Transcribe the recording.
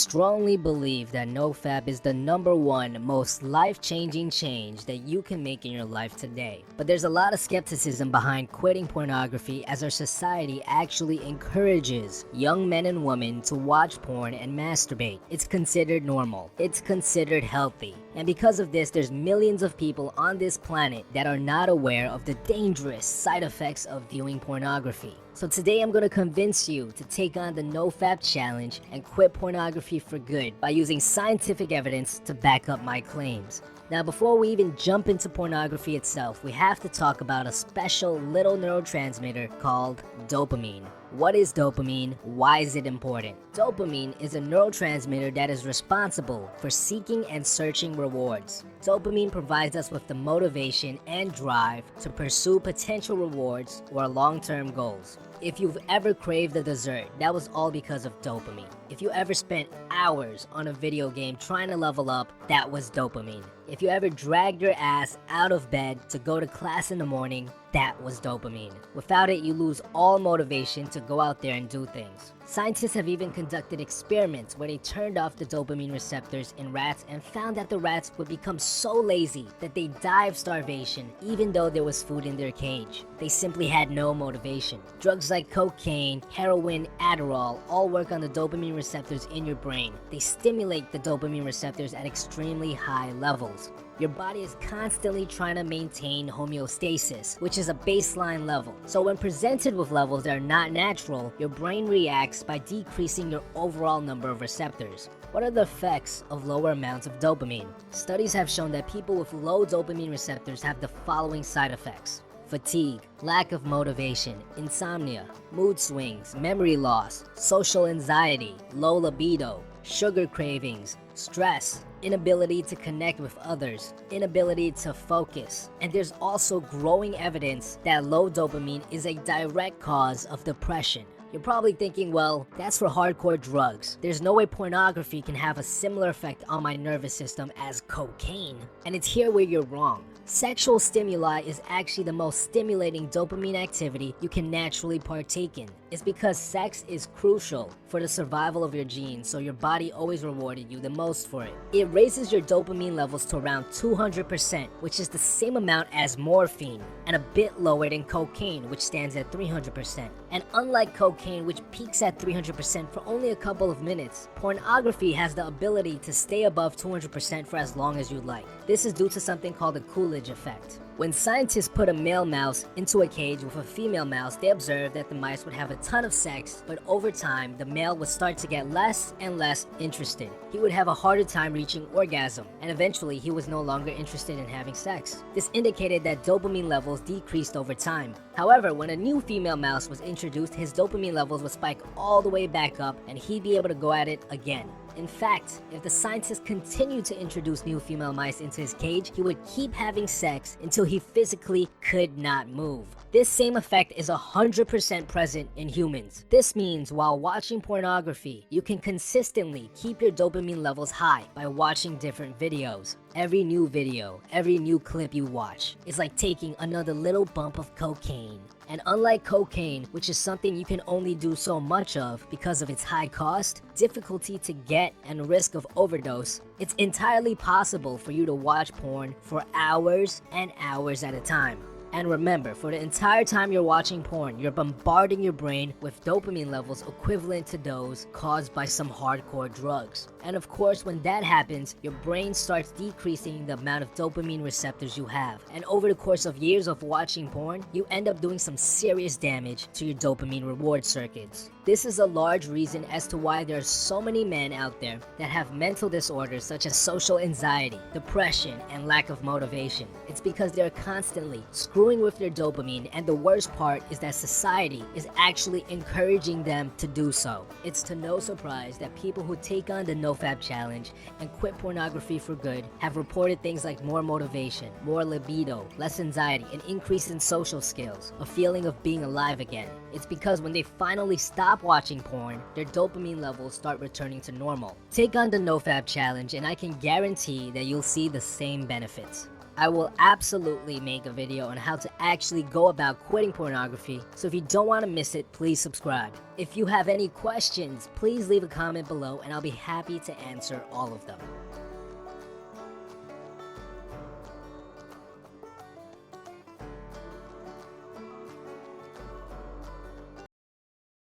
strongly believe that NoFap is the #1 most life-changing change that you can make in your life today. But there's a lot of skepticism behind quitting pornography, as our society actually encourages young men and women to watch porn and masturbate. It's considered normal. It's considered healthy. And because of this, there's millions of people on this planet that are not aware of the dangerous side effects of viewing pornography. So today I'm going to convince you to take on the NoFap challenge and quit pornography for good by using scientific evidence to back up my claims. Now, before we even jump into pornography itself, we have to talk about a special little neurotransmitter called dopamine. What is dopamine? Why is it important? Dopamine is a neurotransmitter that is responsible for seeking and searching rewards. Dopamine provides us with the motivation and drive to pursue potential rewards or long-term goals. If you've ever craved a dessert, that was all because of dopamine. If you ever spent hours on a video game trying to level up, that was dopamine. If you ever dragged your ass out of bed to go to class in the morning, that was dopamine. Without it, you lose all motivation to go out there and do things. Scientists have even conducted experiments where they turned off the dopamine receptors in rats and found that the rats would become so lazy that they die of starvation even though there was food in their cage. They simply had no motivation. Drugs like cocaine, heroin, Adderall all work on the dopamine receptors in your brain. They stimulate the dopamine receptors at extremely high levels. Your body is constantly trying to maintain homeostasis, which is a baseline level. So when presented with levels that are not natural, your brain reacts by decreasing your overall number of receptors. What are the effects of lower amounts of dopamine? Studies have shown that people with low dopamine receptors have the following side effects: fatigue, lack of motivation, insomnia, mood swings, memory loss, social anxiety, low libido, sugar cravings, stress, inability to connect with others, inability to focus. And there's also growing evidence that low dopamine is a direct cause of depression. You're probably thinking, well, that's for hardcore drugs. There's no way pornography can have a similar effect on my nervous system as cocaine. And it's here where you're wrong. Sexual stimuli is actually the most stimulating dopamine activity you can naturally partake in. It's because sex is crucial for the survival of your genes, so your body always rewarded you the most for it. It raises your dopamine levels to around 200%, which is the same amount as morphine, and a bit lower than cocaine, which stands at 300%. And unlike cocaine, which peaks at 300% for only a couple of minutes, pornography has the ability to stay above 200% for as long as you'd like. This is due to something called the Coolidge effect. When scientists put a male mouse into a cage with a female mouse, they observed that the mice would have a ton of sex, but over time, the male would start to get less and less interested. He would have a harder time reaching orgasm, and eventually he was no longer interested in having sex. This indicated that dopamine levels decreased over time. However, when a new female mouse was introduced, his dopamine levels would spike all the way back up, and he'd be able to go at it again. In fact, if the scientist continued to introduce new female mice into his cage, he would keep having sex until he physically could not move. This same effect is 100% present in humans. This means while watching pornography, you can consistently keep your dopamine levels high by watching different videos. Every new video, every new clip you watch is like taking another little bump of cocaine. And unlike cocaine, which is something you can only do so much of because of its high cost, difficulty to get, and risk of overdose, it's entirely possible for you to watch porn for hours and hours at a time. And remember, for the entire time you're watching porn, you're bombarding your brain with dopamine levels equivalent to those caused by some hardcore drugs. And of course, when that happens, your brain starts decreasing the amount of dopamine receptors you have. And over the course of years of watching porn, you end up doing some serious damage to your dopamine reward circuits. This is a large reason as to why there are so many men out there that have mental disorders such as social anxiety, depression, and lack of motivation. It's because they're constantly screwing with their dopamine, and the worst part is that society is actually encouraging them to do so. It's to no surprise that people who take on the NoFap challenge and quit pornography for good have reported things like more motivation, more libido, less anxiety, an increase in social skills, a feeling of being alive again. It's because when they finally stop watching porn, their dopamine levels start returning to normal. Take on the NoFap challenge and I can guarantee that you'll see the same benefits. I will absolutely make a video on how to actually go about quitting pornography, so if you don't want to miss it, please subscribe. If you have any questions, please leave a comment below and I'll be happy to answer all of them.